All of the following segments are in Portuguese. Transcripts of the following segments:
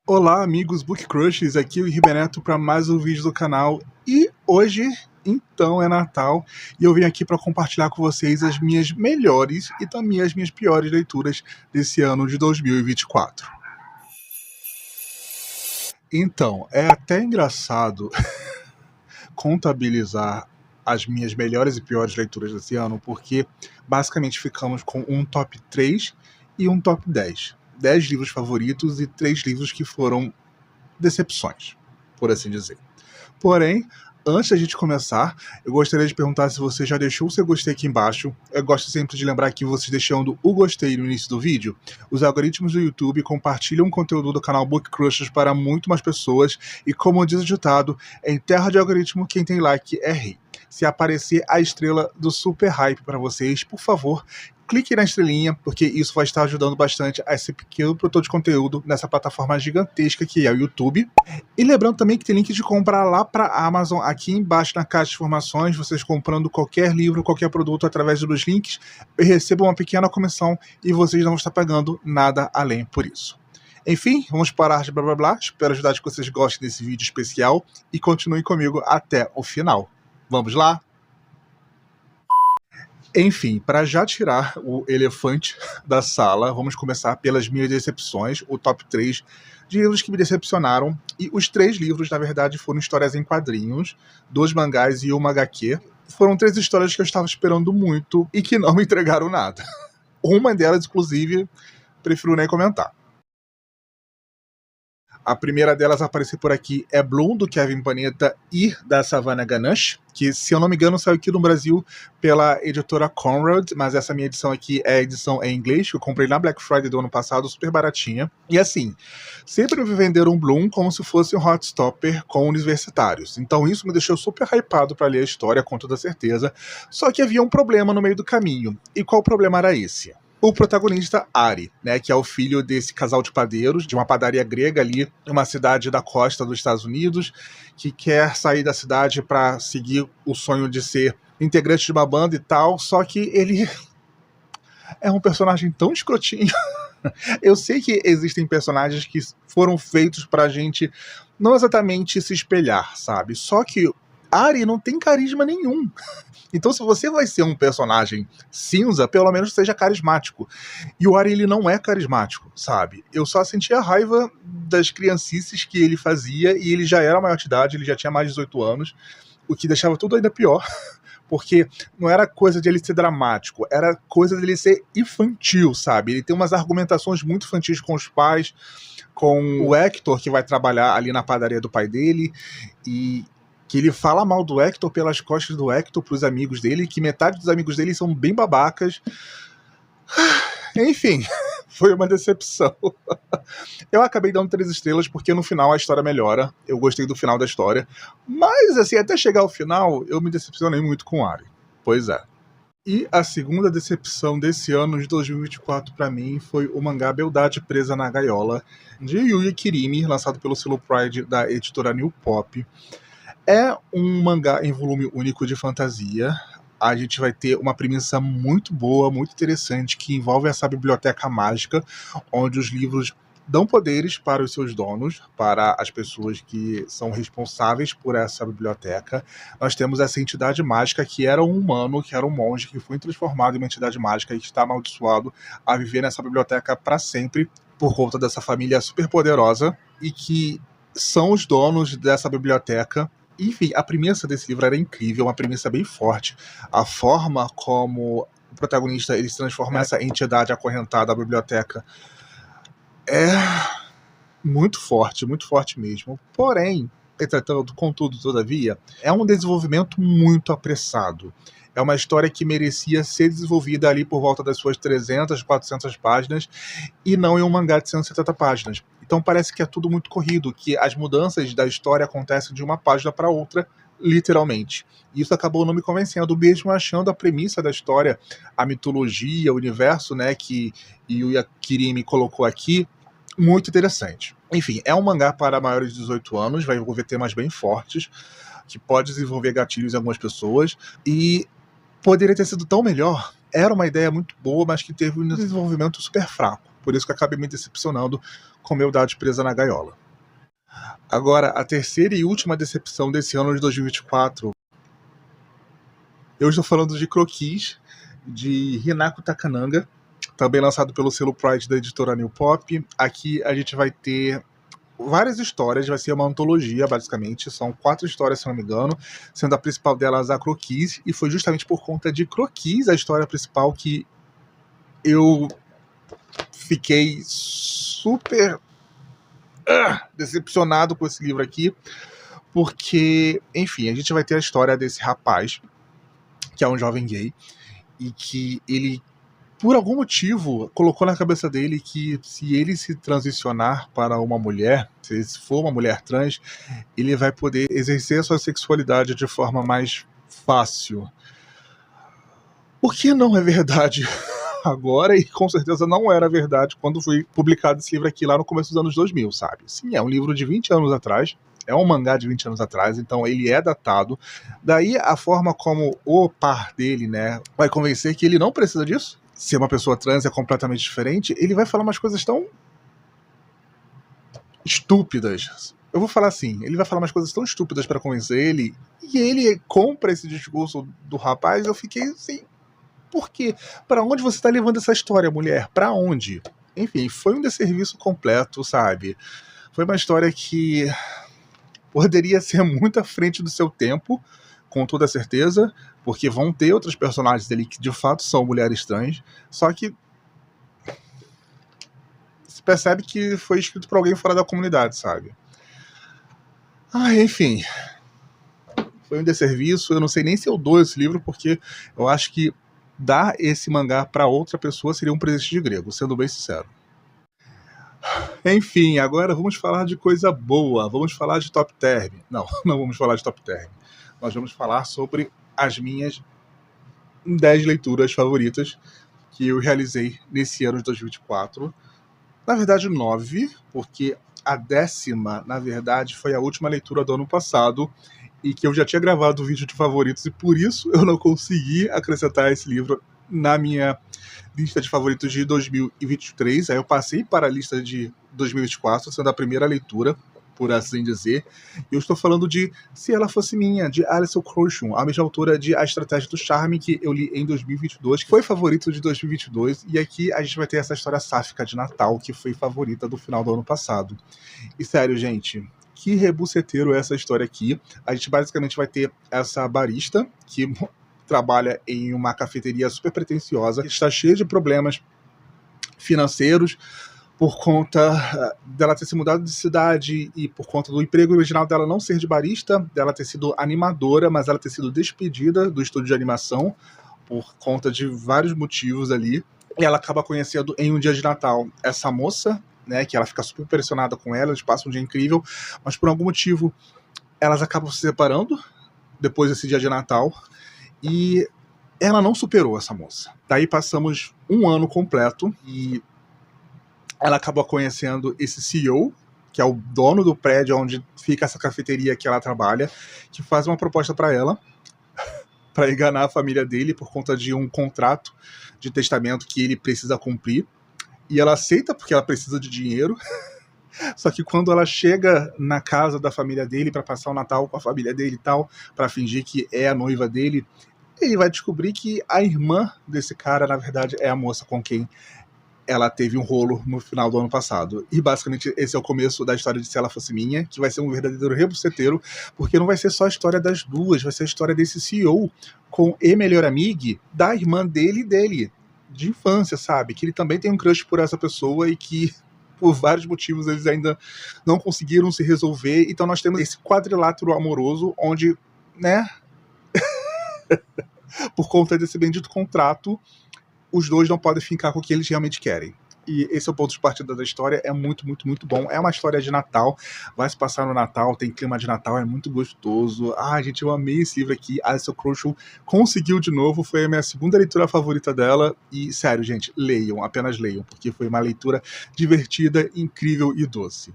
Olá, amigos Book Crushers, aqui é o Henrique Neto para mais um vídeo do canal. E hoje, então, é Natal e eu vim aqui para compartilhar com vocês as minhas melhores e também as minhas piores leituras desse ano de 2024. Então, é até engraçado contabilizar as minhas melhores e piores leituras desse ano, porque basicamente ficamos com um top 3 e um top 10. 10 livros favoritos e 3 livros que foram decepções, por assim dizer. Porém, antes da gente começar, eu gostaria de perguntar se você já deixou o seu gostei aqui embaixo. Eu gosto sempre de lembrar que vocês deixando o gostei no início do vídeo, os algoritmos do YouTube compartilham o conteúdo do canal Book Crushers para muito mais pessoas e, como diz o ditado, em terra de algoritmo, quem tem like é rei. Se aparecer a estrela do super hype para vocês, por favor, clique na estrelinha, porque isso vai estar ajudando bastante a esse pequeno produtor de conteúdo nessa plataforma gigantesca que é o YouTube. E lembrando também que tem link de comprar lá para a Amazon aqui embaixo na caixa de informações. Vocês comprando qualquer livro, qualquer produto através dos links, eu recebo uma pequena comissão e vocês não vão estar pagando nada além por isso. Enfim, vamos parar de blá blá blá. Espero ajudar que vocês gostem desse vídeo especial e continuem comigo até o final. Vamos lá? Enfim, para já tirar o elefante da sala, vamos começar pelas minhas decepções, o top 3 de livros que me decepcionaram. E os 3 livros, na verdade, foram histórias em quadrinhos, 2 mangás e uma HQ. Foram 3 histórias que eu estava esperando muito e que não me entregaram nada. Uma delas, inclusive, prefiro nem comentar. A primeira delas a aparecer por aqui é Bloom, do Kevin Panetta e da Savannah Ganush, que, se eu não me engano, saiu aqui no Brasil pela editora Conrad, mas essa minha edição aqui é a edição em inglês, que eu comprei na Black Friday do ano passado, super baratinha. E assim, sempre me venderam Bloom como se fosse um hot stopper com universitários. Então isso me deixou super hypado para ler a história, com toda certeza. Só que havia um problema no meio do caminho. E qual problema era esse? O protagonista Ari, né, que é o filho desse casal de padeiros, de uma padaria grega ali, uma cidade da costa dos Estados Unidos, que quer sair da cidade para seguir o sonho de ser integrante de uma banda e tal, só que ele é um personagem tão escrotinho. Eu sei que existem personagens que foram feitos pra gente não exatamente se espelhar, sabe? Só que Ari não tem carisma nenhum. Então, se você vai ser um personagem cinza, pelo menos seja carismático. E o Ari, ele não é carismático, sabe? Eu só sentia raiva das criancices que ele fazia, e ele já era maior de idade, ele já tinha mais de 18 anos, o que deixava tudo ainda pior, porque não era coisa de ele ser dramático, era coisa dele ser infantil, sabe? Ele tem umas argumentações muito infantis com os pais, com o Hector, que vai trabalhar ali na padaria do pai dele, e que ele fala mal do Hector pelas costas do Hector pros amigos dele, que metade dos amigos dele são bem babacas. Enfim, foi uma decepção. Eu acabei dando 3 estrelas porque no final a história melhora. Eu gostei do final da história. Mas, assim, até chegar ao final, eu me decepcionei muito com o Ari. Pois é. E a segunda decepção desse ano de 2024 pra mim foi o mangá Beldade Presa na Gaiola, de Yuya Kirimi, lançado pelo selo Pride da editora New Pop. É um mangá em volume único de fantasia. A gente vai ter uma premissa muito boa, muito interessante, que envolve essa biblioteca mágica, onde os livros dão poderes para os seus donos, para as pessoas que são responsáveis por essa biblioteca. Nós temos essa entidade mágica que era um humano, que era um monge, que foi transformado em uma entidade mágica e está amaldiçoado a viver nessa biblioteca para sempre, por conta dessa família super poderosa, e que são os donos dessa biblioteca. Enfim, a premissa desse livro era incrível, uma premissa bem forte. A forma como o protagonista ele se transforma nessa entidade acorrentada à biblioteca é muito forte mesmo. Porém, entretanto, contudo, todavia, é um desenvolvimento muito apressado. É uma história que merecia ser desenvolvida ali por volta das suas 300, 400 páginas e não em um mangá de 170 páginas. Então parece que é tudo muito corrido, que as mudanças da história acontecem de uma página para outra, literalmente. Isso acabou não me convencendo, mesmo achando a premissa da história, a mitologia, o universo, né, que Yuya Kirimi colocou aqui, muito interessante. Enfim, é um mangá para maiores de 18 anos, vai envolver temas bem fortes, que pode desenvolver gatilhos em algumas pessoas, e poderia ter sido tão melhor. Era uma ideia muito boa, mas que teve um desenvolvimento super fraco. Por isso que eu acabei me decepcionando com Meldade Presa na Gaiola. Agora, a terceira e última decepção desse ano de 2024, eu estou falando de Croquis, de Hinako Takananga, também lançado pelo selo Pride da editora New Pop. Aqui a gente vai ter várias histórias, vai ser uma antologia, basicamente. São 4 histórias, se não me engano, sendo a principal delas a Croquis, e foi justamente por conta de Croquis, a história principal, que eu fiquei super decepcionado com esse livro aqui, porque, enfim, a gente vai ter a história desse rapaz, que é um jovem gay, e que ele, por algum motivo, colocou na cabeça dele que se ele se transicionar para uma mulher, se ele for uma mulher trans, ele vai poder exercer a sua sexualidade de forma mais fácil. O que não é verdade agora, e com certeza não era verdade quando foi publicado esse livro aqui lá no começo dos anos 2000, sabe? Sim, é um livro de 20 anos atrás, é um mangá de 20 anos atrás, então ele é datado. Daí a forma como o par dele, né, vai convencer que ele não precisa disso, ser uma pessoa trans é completamente diferente, ele vai falar umas coisas tão estúpidas. Eu vou falar assim, ele vai falar umas coisas tão estúpidas para convencer ele, e ele compra esse discurso do rapaz. Eu fiquei assim, por quê? Pra onde você tá levando essa história, mulher? Pra onde? Enfim, foi um desserviço completo, sabe? Foi uma história que poderia ser muito à frente do seu tempo, com toda certeza, porque vão ter outros personagens ali que de fato são mulheres trans, só que se percebe que foi escrito por alguém fora da comunidade, sabe? Enfim, foi um desserviço. Eu não sei nem se eu dou esse livro, porque eu acho que dar esse mangá para outra pessoa seria um presente de grego, sendo bem sincero. Enfim, agora vamos falar de coisa boa. Vamos falar de Top Term. Não, não vamos falar de Top Term. Nós vamos falar sobre as minhas 10 leituras favoritas que eu realizei nesse ano de 2024. Na verdade, 9, porque a 10ª, na verdade, foi a última leitura do ano passado, e que eu já tinha gravado o vídeo de favoritos, e por isso eu não consegui acrescentar esse livro na minha lista de favoritos de 2023. Aí eu passei para a lista de 2024, sendo a primeira leitura, por assim dizer. Eu estou falando de Se Ela Fosse Minha, de Alison Crushing, a mesma autora de A Estratégia do Charme, que eu li em 2022, que foi favorito de 2022, e aqui a gente vai ter essa história sáfica de Natal, que foi favorita do final do ano passado. E sério, gente, que rebuceteiro é essa história aqui. A gente basicamente vai ter essa barista que trabalha em uma cafeteria super pretensiosa, que está cheia de problemas financeiros por conta dela ter se mudado de cidade e por conta do emprego original dela não ser de barista, dela ter sido animadora, mas ela ter sido despedida do estúdio de animação por conta de vários motivos ali. E ela acaba conhecendo em um dia de Natal essa moça, né, que ela fica super impressionada com ela, eles passam um dia incrível, mas por algum motivo elas acabam se separando depois desse dia de Natal, e ela não superou essa moça. Daí passamos um ano completo e ela acaba conhecendo esse CEO, que é o dono do prédio onde fica essa cafeteria que ela trabalha, que faz uma proposta para ela, para enganar a família dele por conta de um contrato de testamento que ele precisa cumprir. E ela aceita porque ela precisa de dinheiro. Só que quando ela chega na casa da família dele para passar o Natal com a família dele e tal, para fingir que é a noiva dele, ele vai descobrir que a irmã desse cara, na verdade, é a moça com quem ela teve um rolo no final do ano passado. E basicamente esse é o começo da história de Se Ela Fosse Minha, que vai ser um verdadeiro rebuceteiro, porque não vai ser só a história das duas, vai ser a história desse CEO com a melhor amiga da irmã dele, de infância, sabe? Que ele também tem um crush por essa pessoa e que, por vários motivos, eles ainda não conseguiram se resolver. Então nós temos esse quadrilátero amoroso onde, né, por conta desse bendito contrato, os dois não podem ficar com o que eles realmente querem. E esse é o ponto de partida da história. É muito, muito, muito bom. É uma história de Natal, vai se passar no Natal, tem clima de Natal, é muito gostoso. Gente, eu amei esse livro aqui. A Alison Crushing conseguiu de novo, foi a minha segunda leitura favorita dela. E sério, gente, leiam, apenas leiam, porque foi uma leitura divertida, incrível e doce.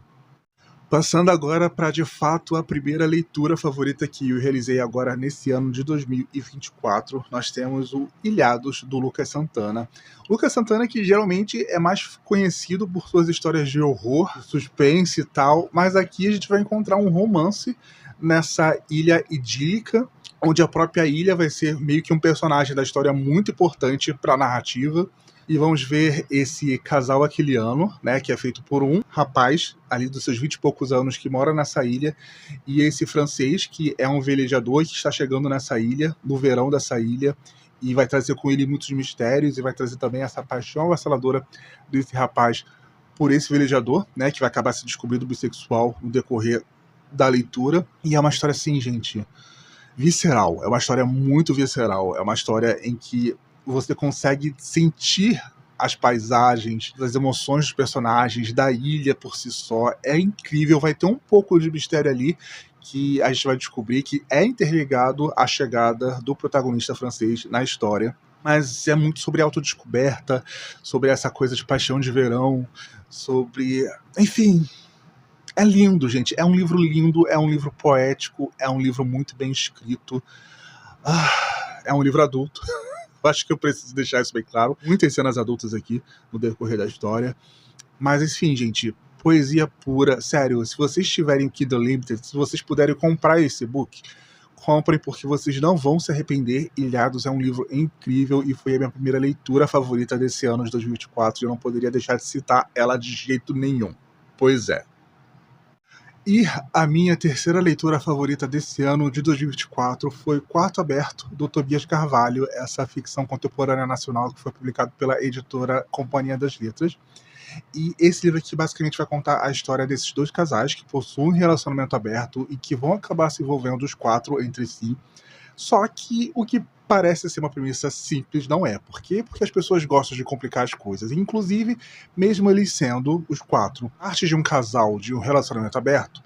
Passando agora para, de fato, a primeira leitura favorita que eu realizei agora nesse ano de 2024, nós temos o Ilhados, do Lucas Santana. Lucas Santana, que geralmente é mais conhecido por suas histórias de horror, suspense e tal, mas aqui a gente vai encontrar um romance nessa ilha idílica, onde a própria ilha vai ser meio que um personagem da história muito importante para a narrativa. E vamos ver esse casal aquiliano, né, que é feito por um rapaz ali dos seus 20 e poucos anos que mora nessa ilha, e esse francês que é um velejador que está chegando nessa ilha, no verão dessa ilha, e vai trazer com ele muitos mistérios, e vai trazer também essa paixão avassaladora desse rapaz por esse velejador, né, que vai acabar se descobrindo bissexual no decorrer da leitura. E é uma história assim, gente, visceral, é uma história muito visceral, é uma história em que você consegue sentir as paisagens, as emoções dos personagens, da ilha por si só. É incrível, vai ter um pouco de mistério ali que a gente vai descobrir que é interligado à chegada do protagonista francês na história. Mas é muito sobre autodescoberta, sobre essa coisa de paixão de verão, sobre... Enfim, é lindo, gente. É um livro lindo, é um livro poético, é um livro muito bem escrito. É um livro adulto. Acho que eu preciso deixar isso bem claro. Muitas cenas adultas aqui no decorrer da história. Mas, enfim, gente, poesia pura. Sério, se vocês tiverem Kindle Unlimited, se vocês puderem comprar esse book, comprem, porque vocês não vão se arrepender. Ilhados é um livro incrível e foi a minha primeira leitura favorita desse ano de 2024 e eu não poderia deixar de citar ela de jeito nenhum. Pois é. E a minha terceira leitura favorita desse ano, de 2024, foi Quarto Aberto, do Tobias Carvalho, essa ficção contemporânea nacional que foi publicado pela editora Companhia das Letras. E esse livro aqui basicamente vai contar a história desses dois casais que possuem um relacionamento aberto e que vão acabar se envolvendo os quatro entre si. Só que o que parece ser uma premissa simples não é. Por quê? Porque as pessoas gostam de complicar as coisas. Inclusive, mesmo eles sendo os quatro parte de um casal, de um relacionamento aberto,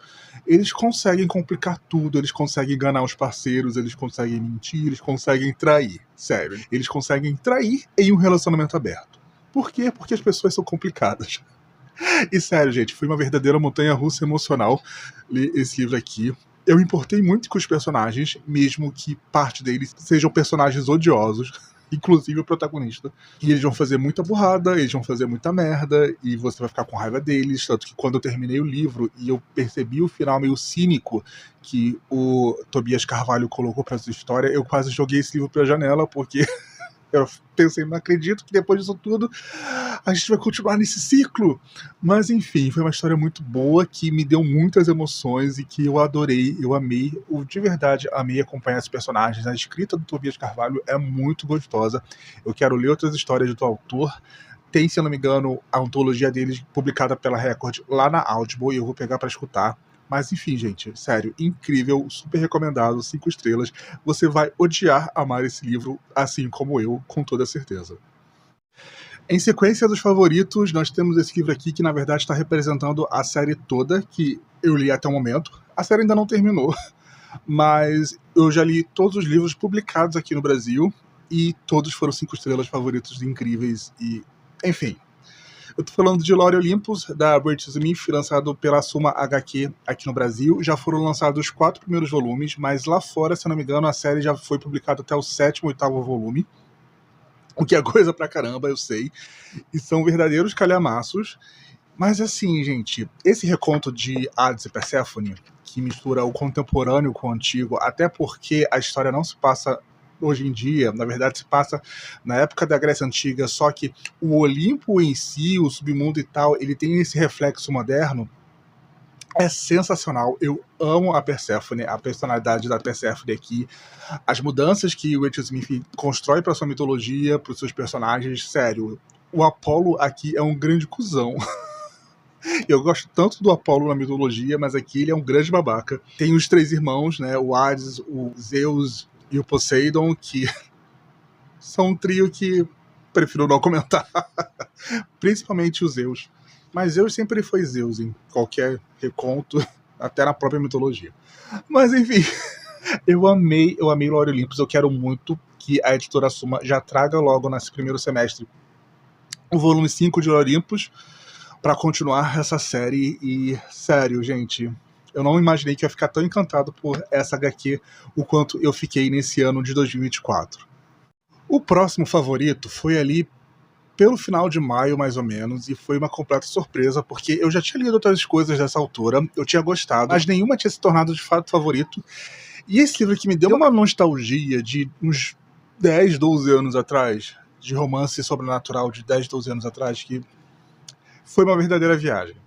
eles conseguem complicar tudo, eles conseguem enganar os parceiros, eles conseguem mentir, eles conseguem trair. Sério, eles conseguem trair em um relacionamento aberto. Por quê? Porque as pessoas são complicadas. E sério, gente, foi uma verdadeira montanha-russa emocional ler esse livro aqui. Eu me importei muito com os personagens, mesmo que parte deles sejam personagens odiosos, inclusive o protagonista. E eles vão fazer muita burrada, eles vão fazer muita merda, e você vai ficar com raiva deles. Tanto que quando eu terminei o livro e eu percebi o final meio cínico que o Tobias Carvalho colocou pra essa história, eu quase joguei esse livro pela janela, porque... eu pensei, não acredito que depois disso tudo a gente vai continuar nesse ciclo. Mas enfim, foi uma história muito boa, que me deu muitas emoções e que eu adorei, eu amei. Eu de verdade amei acompanhar esses personagens. A escrita do Tobias Carvalho é muito gostosa. Eu quero ler outras histórias do autor. Tem, se eu não me engano, a antologia dele publicada pela Record lá na Audible, e eu vou pegar para escutar. Mas enfim, gente, sério, incrível, super recomendado, 5 estrelas. Você vai odiar amar esse livro, assim como eu, com toda certeza. Em sequência dos favoritos, nós temos esse livro aqui que na verdade está representando a série toda que eu li até o momento. A série ainda não terminou, mas eu já li todos os livros publicados aqui no Brasil e todos foram 5 estrelas, favoritos incríveis e... enfim... Eu tô falando de Lore Olympus, da Bert Smith, lançado pela Suma HQ aqui no Brasil. Já foram lançados os 4 primeiros volumes, mas lá fora, se eu não me engano, a série já foi publicada até o 7º ou 8º volume. O que é coisa pra caramba, eu sei. E são verdadeiros calhamaços. Mas assim, gente, esse reconto de Hades e Perséfone, que mistura o contemporâneo com o antigo, até porque a história não se passa... hoje em dia, na verdade se passa na época da Grécia Antiga, só que o Olimpo em si, o submundo e tal, ele tem esse reflexo moderno, é sensacional. Eu amo a Perséfone, a personalidade da Perséfone aqui, as mudanças que o H. Smith constrói para sua mitologia, para os seus personagens, sério, o Apolo aqui é um grande cuzão. Eu gosto tanto do Apolo na mitologia, mas aqui ele é um grande babaca. Tem os 3 irmãos, né, o Hades, o Zeus e o Poseidon, que são um trio que prefiro não comentar. Principalmente o Zeus. Mas Zeus sempre foi Zeus em qualquer reconto, até na própria mitologia. Mas enfim, eu amei Lore Olympus. Eu quero muito que a editora Suma já traga logo nesse primeiro semestre o volume 5 de Lore Olympus. pra continuar essa série. E, sério, gente, eu não imaginei que eu ia ficar tão encantado por essa HQ o quanto eu fiquei nesse ano de 2024. O próximo favorito foi ali pelo final de maio, mais ou menos, e foi uma completa surpresa, porque eu já tinha lido outras coisas dessa autora, eu tinha gostado, mas nenhuma tinha se tornado de fato favorito. E esse livro aqui me deu uma nostalgia de uns 10, 12 anos atrás, de romance sobrenatural de 10, 12 anos atrás, que foi uma verdadeira viagem.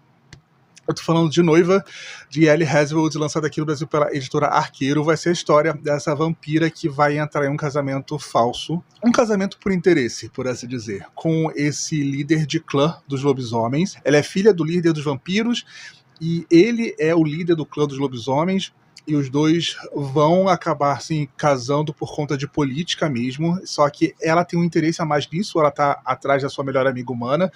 Eu tô falando de Noiva, de Ellie Hazelwood, lançada aqui no Brasil pela editora Arqueiro. Vai ser a história dessa vampira que vai entrar em um casamento falso. Um casamento por interesse, por assim dizer, com esse líder de clã dos lobisomens. Ela é filha do líder dos vampiros e ele é o líder do clã dos lobisomens. E os dois vão acabar se casando por conta de política mesmo, só que ela tem um interesse a mais nisso, ela tá atrás da sua melhor amiga humana,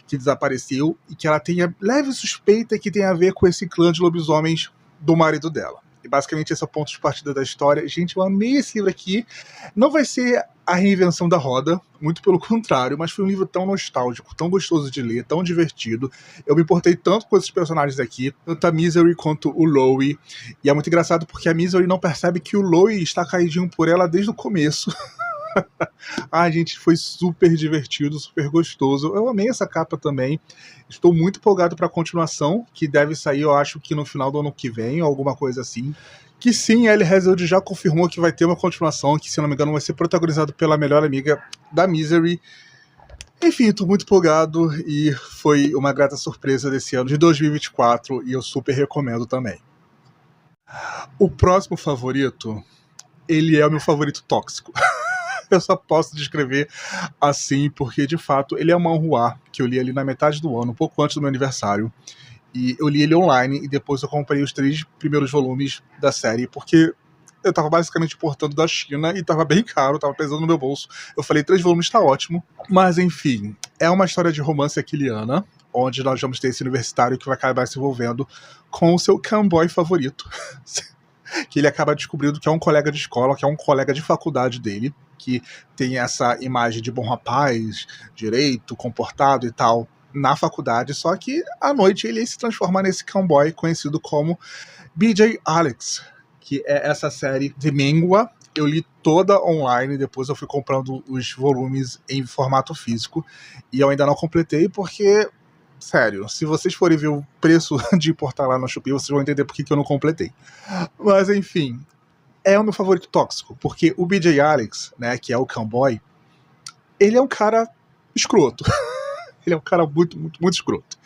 que desapareceu, e que ela tem a leve suspeita que tem a ver com esse clã de lobisomens do marido dela. E basicamente esse é o ponto de partida da história. Gente, eu amei esse livro aqui. Não vai ser a reinvenção da roda, muito pelo contrário, mas foi um livro tão nostálgico, tão gostoso de ler, tão divertido. Eu me importei tanto com esses personagens aqui, tanto a Misery quanto o Lowe. E é muito engraçado porque a Misery não percebe que o Lowe está caidinho por ela desde o começo. Ai, gente, foi super divertido, super gostoso. Eu amei essa capa também. Estou muito empolgado para a continuação, que deve sair, eu acho que no final do ano que vem, ou alguma coisa assim. Que sim, Ellie Hazelwood já confirmou que vai ter uma continuação, que se não me engano vai ser protagonizado pela melhor amiga da Misery. Enfim, estou muito empolgado e foi uma grata surpresa desse ano de 2024 e eu super recomendo também. O próximo favorito, ele é o meu favorito tóxico. Eu só posso descrever assim, porque de fato ele é um manhwa que eu li ali na metade do ano, um pouco antes do meu aniversário. E eu li ele online e depois eu comprei os 3 primeiros volumes da série, porque eu tava basicamente importando da China e tava bem caro, tava pesando no meu bolso. Eu falei, 3 volumes tá ótimo. Mas enfim, é uma história de romance aquiliana, onde nós vamos ter esse universitário que vai acabar se envolvendo com o seu camboy favorito. Que ele acaba descobrindo que é um colega de escola, que é um colega de faculdade dele, que tem essa imagem de bom rapaz, direito, comportado e tal, na faculdade, só que à noite ele se transforma nesse cowboy conhecido como BJ Alex, que é essa série de mangua. Eu li toda online, depois eu fui comprando os volumes em formato físico, e eu ainda não completei porque, sério, se vocês forem ver o preço de importar lá no Shopee, vocês vão entender por que eu não completei. Mas enfim, é o meu favorito tóxico, porque o BJ Alex, né, que é o cowboy, ele é um cara escroto. Ele é um cara muito, muito, muito escroto.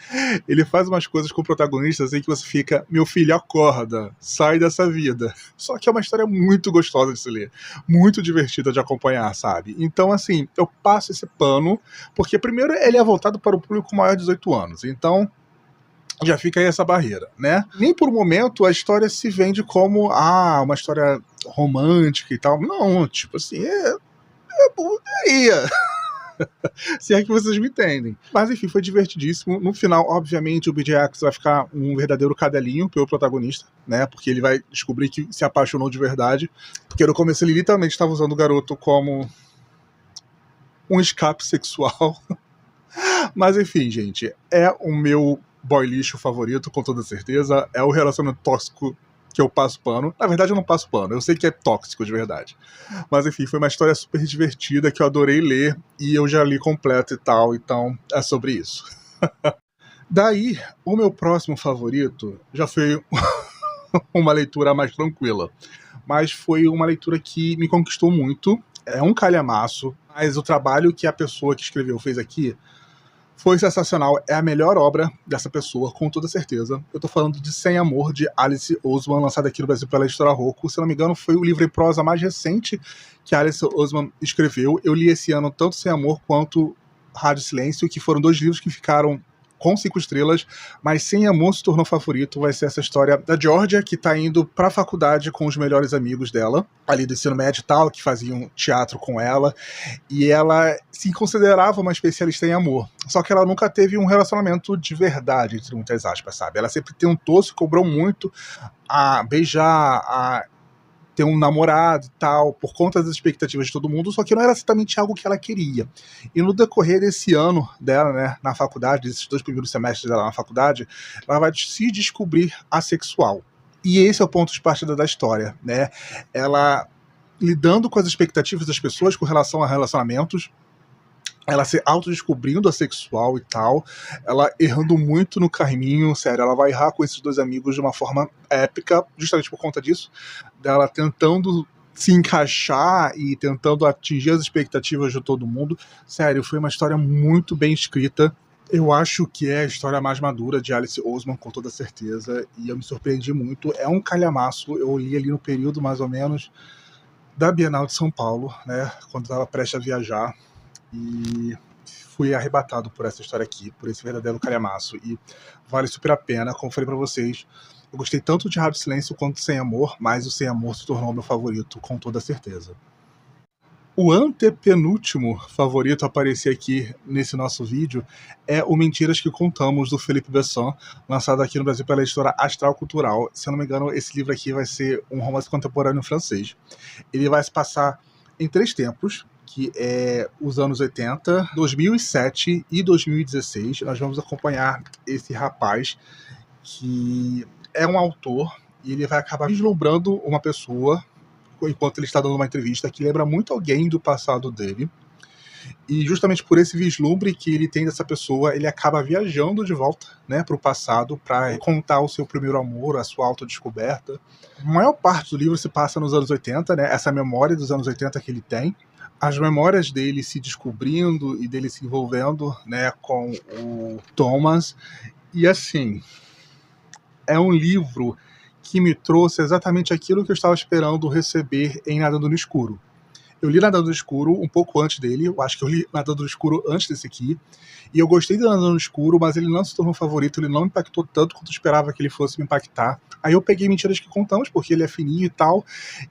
Ele faz umas coisas com protagonistas em que você fica, meu filho, acorda, sai dessa vida. Só que é uma história muito gostosa de se ler, muito divertida de acompanhar, sabe? Então, assim, eu passo esse pano, porque primeiro ele é voltado para o público maior de 18 anos, então já fica aí essa barreira, né? Nem por um momento a história se vende como, uma história romântica e tal. Não, tipo assim, é putaria. Se é que vocês me entendem. Mas enfim, foi divertidíssimo. No final, obviamente, o BJ Alex vai ficar um verdadeiro cadelinho pelo protagonista, né? Porque ele vai descobrir que se apaixonou de verdade. Porque no começo ele literalmente estava usando o garoto como um escape sexual. Mas enfim, gente, é o meu boy lixo favorito, com toda certeza. É o relacionamento tóxico que eu passo pano. Na verdade, eu não passo pano. Eu sei que é tóxico de verdade. Mas enfim, foi uma história super divertida que eu adorei ler e eu já li completo e tal. Então, é sobre isso. Daí, o meu próximo favorito já foi uma leitura mais tranquila. Mas foi uma leitura que me conquistou muito. É um calhamaço, mas o trabalho que a pessoa que escreveu fez aqui foi sensacional, é a melhor obra dessa pessoa, com toda certeza. Eu tô falando de Sem Amor, de Alice Oseman, lançada aqui no Brasil pela editora Rocco. Se não me engano, foi o livro em prosa mais recente que Alice Oseman escreveu. Eu li esse ano tanto Sem Amor quanto Rádio Silêncio, que foram 2 livros que ficaram com 5 estrelas, mas Sem Amor se tornou favorito. Vai ser essa história da Georgia, que tá indo pra faculdade com os melhores amigos dela, ali do ensino médio e tal, que faziam teatro com ela, e ela se considerava uma especialista em amor, só que ela nunca teve um relacionamento de verdade, entre muitas aspas, sabe? Ela sempre tentou, se cobrou muito a beijar, a ter um namorado e tal, por conta das expectativas de todo mundo, só que não era exatamente algo que ela queria. E no decorrer desse ano dela, né, na faculdade, desses 2 primeiros semestres dela na faculdade, ela vai se descobrir assexual. E esse é o ponto de partida da história, né? Ela lidando com as expectativas das pessoas com relação a relacionamentos, ela se autodescobrindo assexual e tal, ela errando muito no caminho, sério, ela vai errar com esses 2 amigos de uma forma épica, justamente por conta disso, dela tentando se encaixar e tentando atingir as expectativas de todo mundo. Sério, foi uma história muito bem escrita. Eu acho que é a história mais madura de Alice Oseman, com toda certeza, e eu me surpreendi muito. É um calhamaço, eu li ali no período, mais ou menos, da Bienal de São Paulo, né, quando estava prestes a viajar, e fui arrebatado por essa história aqui, por esse verdadeiro calhamaço, e vale super a pena. Como falei pra vocês, eu gostei tanto de Rádio Silêncio quanto Sem Amor, mas o Sem Amor se tornou meu favorito, com toda certeza. O antepenúltimo favorito a aparecer aqui nesse nosso vídeo é o Mentiras que Contamos, do Philippe Besson, lançado aqui no Brasil pela editora Astral Cultural. Se eu não me engano, esse livro aqui vai ser um romance contemporâneo francês. Ele vai se passar em 3 tempos, que é os anos 80, 2007 e 2016. Nós vamos acompanhar esse rapaz, que é um autor, e ele vai acabar vislumbrando uma pessoa, enquanto ele está dando uma entrevista, que lembra muito alguém do passado dele. E justamente por esse vislumbre que ele tem dessa pessoa, ele acaba viajando de volta, né, para o passado, para contar o seu primeiro amor, a sua autodescoberta. A maior parte do livro se passa nos anos 80, né, essa memória dos anos 80 que ele tem, as memórias dele se descobrindo e dele se envolvendo, né, com o Thomas. E assim, é um livro que me trouxe exatamente aquilo que eu estava esperando receber em Nadando no Escuro. Eu li Nadando no Escuro um pouco antes dele, eu acho que eu li Nadando no Escuro antes desse aqui, e eu gostei de Nadando no Escuro, mas ele não se tornou favorito, ele não me impactou tanto quanto eu esperava que ele fosse me impactar. Aí eu peguei Mentiras que Contamos, porque ele é fininho e tal,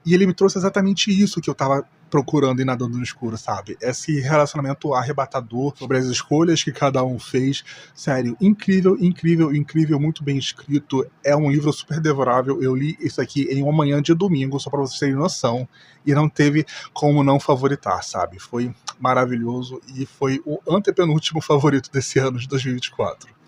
e ele me trouxe exatamente isso que eu tava procurando em Nadando no Escuro, sabe? Esse relacionamento arrebatador sobre as escolhas que cada um fez. Sério, incrível, incrível, incrível, muito bem escrito. É um livro super devorável. Eu li isso aqui em uma manhã de domingo, só pra vocês terem noção, e não teve como não favoritar, sabe? Foi maravilhoso e foi o antepenúltimo favorito desse ano de 2024.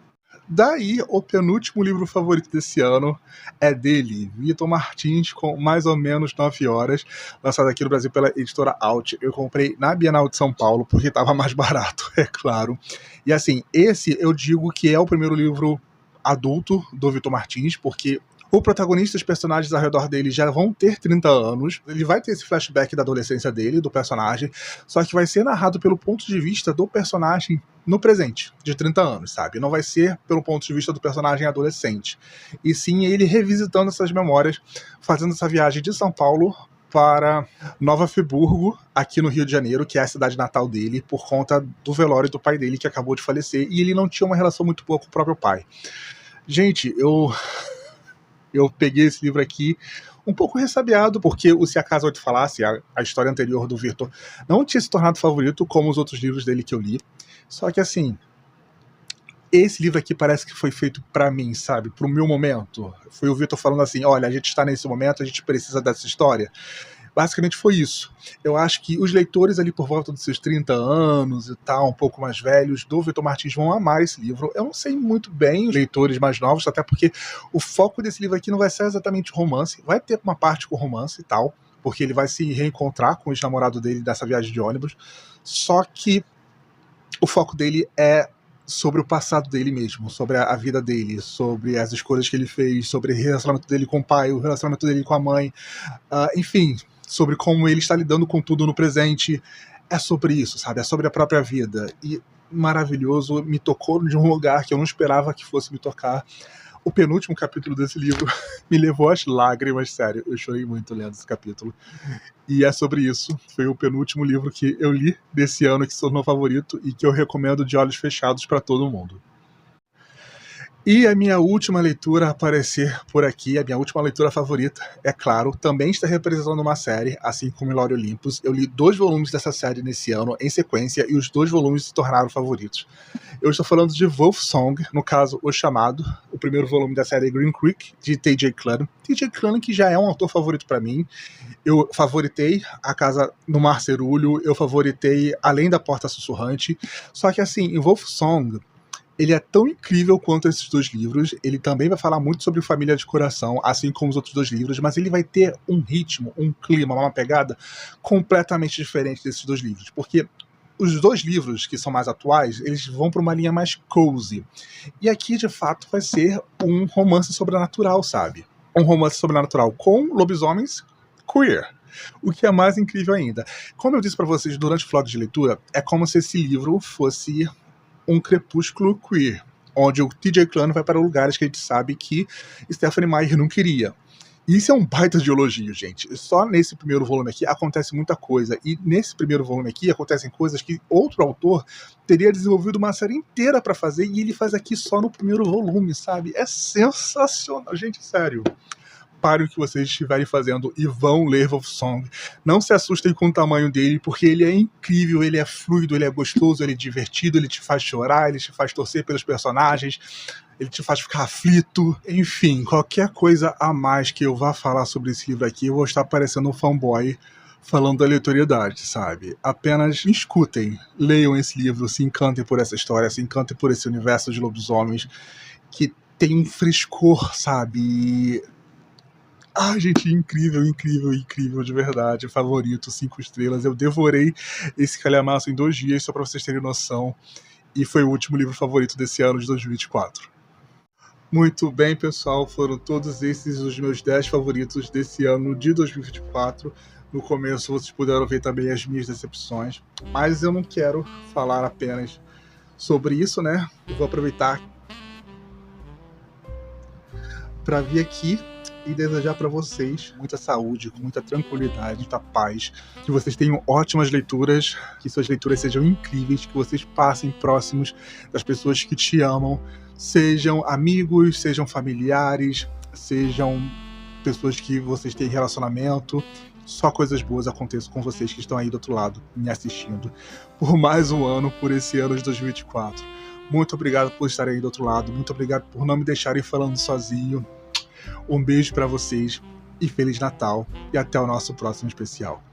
Daí, o penúltimo livro favorito desse ano é dele, Vitor Martins, com mais ou menos 9 horas, lançado aqui no Brasil pela editora Alt. Eu comprei na Bienal de São Paulo, porque estava mais barato, é claro. E assim, esse eu digo que é o primeiro livro adulto do Vitor Martins, porque o protagonista e os personagens ao redor dele já vão ter 30 anos. Ele vai ter esse flashback da adolescência dele, do personagem, só que vai ser narrado pelo ponto de vista do personagem no presente, de 30 anos, sabe? Não vai ser pelo ponto de vista do personagem adolescente. E sim ele revisitando essas memórias, fazendo essa viagem de São Paulo para Nova Friburgo, aqui no Rio de Janeiro, que é a cidade natal dele, por conta do velório do pai dele, que acabou de falecer, e ele não tinha uma relação muito boa com o próprio pai. Gente, eu peguei esse livro aqui um pouco ressabiado, porque o Se a Casa Oito Falasse, a história anterior do Vitor, não tinha se tornado favorito como os outros livros dele que eu li. Só que assim, esse livro aqui parece que foi feito pra mim, sabe? Pro meu momento. Foi o Vitor falando assim, olha, a gente está nesse momento, a gente precisa dessa história. Basicamente foi isso. Eu acho que os leitores ali por volta dos seus 30 anos e tal, um pouco mais velhos, do Vitor Martins vão amar esse livro. Eu não sei muito bem os leitores mais novos, até porque o foco desse livro aqui não vai ser exatamente romance. Vai ter uma parte com romance e tal, porque ele vai se reencontrar com o ex-namorado dele dessa viagem de ônibus. Só que o foco dele é sobre o passado dele mesmo, sobre a vida dele, sobre as escolhas que ele fez, sobre o relacionamento dele com o pai, o relacionamento dele com a mãe, enfim, sobre como ele está lidando com tudo no presente. É sobre isso, sabe? É sobre a própria vida. E maravilhoso, me tocou de um lugar que eu não esperava que fosse me tocar. O penúltimo capítulo desse livro me levou às lágrimas, sério, eu chorei muito lendo esse capítulo. E é sobre isso, foi o penúltimo livro que eu li desse ano, que se tornou favorito e que eu recomendo de olhos fechados para todo mundo. E a minha última leitura a aparecer por aqui, a minha última leitura favorita, é claro, também está representando uma série, assim como Lore Olympus. Eu li 2 volumes dessa série nesse ano, em sequência, e os 2 volumes se tornaram favoritos. Eu estou falando de Wolfsong, no caso, O Chamado, o primeiro volume da série Green Creek, de T.J. Klune. T.J. Klune, que já é um autor favorito para mim. Eu favoritei A Casa no Mar Cerúleo, eu favoritei Além da Porta Sussurrante. Só que assim, em Wolfsong, ele é tão incrível quanto esses 2 livros. Ele também vai falar muito sobre família de coração, assim como os outros 2 livros, mas ele vai ter um ritmo, um clima, uma pegada completamente diferente desses 2 livros, porque os 2 livros que são mais atuais, eles vão para uma linha mais cozy. E aqui, de fato, vai ser um romance sobrenatural, sabe? Um romance sobrenatural com lobisomens queer. O que é mais incrível ainda. Como eu disse para vocês durante o vlog de leitura, é como se esse livro fosse um crepúsculo queer, onde o T.J. Klune vai para lugares que a gente sabe que Stephenie Meyer não queria. E isso é um baita de elogio, gente. Só nesse primeiro volume aqui acontece muita coisa. E nesse primeiro volume aqui acontecem coisas que outro autor teria desenvolvido uma série inteira para fazer, e ele faz aqui só no primeiro volume, sabe? É sensacional, gente, sério. Parem o que vocês estiverem fazendo e vão ler Wolfsong. Não se assustem com o tamanho dele, porque ele é incrível, ele é fluido, ele é gostoso, ele é divertido, ele te faz chorar, ele te faz torcer pelos personagens, ele te faz ficar aflito. Enfim, qualquer coisa a mais que eu vá falar sobre esse livro aqui, eu vou estar parecendo um fanboy falando da aleatoriedade, sabe? Apenas me escutem, leiam esse livro, se encantem por essa história, se encantem por esse universo de lobisomens que tem um frescor, sabe? Ah, gente, incrível, incrível, incrível, de verdade. Favorito, 5 estrelas. Eu devorei esse calhamaço em 2 dias, só pra vocês terem noção. E foi o último livro favorito desse ano de 2024. Muito bem, pessoal. Foram todos esses os meus 10 favoritos desse ano de 2024. No começo vocês puderam ver também as minhas decepções. Mas eu não quero falar apenas sobre isso, né? Eu vou aproveitar para vir aqui e desejar para vocês muita saúde, muita tranquilidade, muita paz, que vocês tenham ótimas leituras, que suas leituras sejam incríveis, que vocês passem próximos das pessoas que te amam, sejam amigos, sejam familiares, sejam pessoas que vocês têm relacionamento. Só coisas boas aconteçam com vocês que estão aí do outro lado, me assistindo, por mais um ano, por esse ano de 2024. Muito obrigado por estarem aí do outro lado, muito obrigado por não me deixarem falando sozinho. Um beijo pra vocês e Feliz Natal, e até o nosso próximo especial.